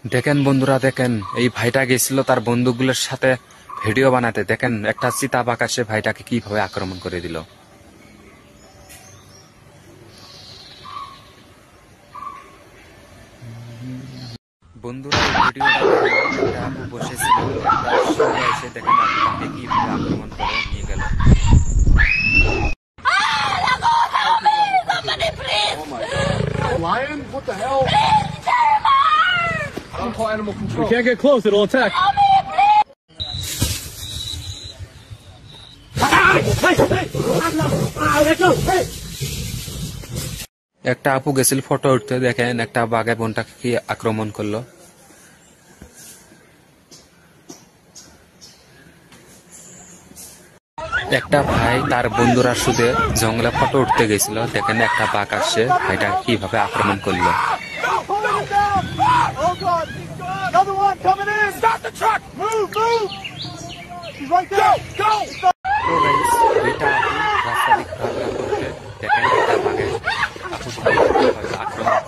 দেখেন বন্ধুরা, দেখেন এই ভাইটা গেছিল তার বন্ধুগুলোর সাথে ভিডিও বানাতে। দেখেন একটা চিতাবাঘ এসে ভাইটাকে কিভাবে আক্রমণ করে দিল। বন্ধুরা এই ভিডিওটা আপু বসেছিল, এসে দেখেন তাকে কিভাবে আক্রমণ করে নিয়ে গেল। Lion? What the hell? I don't call animal control. We can't get close, it'll attack. একটা আপু গেছিল ফটো উঠতে, দেখেন একটা বাঘে বোনটাকে কি আক্রমণ করলো। একটা ভাই তার বন্ধুরা শুধু জঙ্গলে ফটো উঠতে গেছিল, দেখেন একটা বাঘ আসছে ভাইটা কিভাবে আক্রমণ করলো। রাস্তা দিক ঘোরাঘোরা করতে দেখেন একটা বাঘে আক্রমণ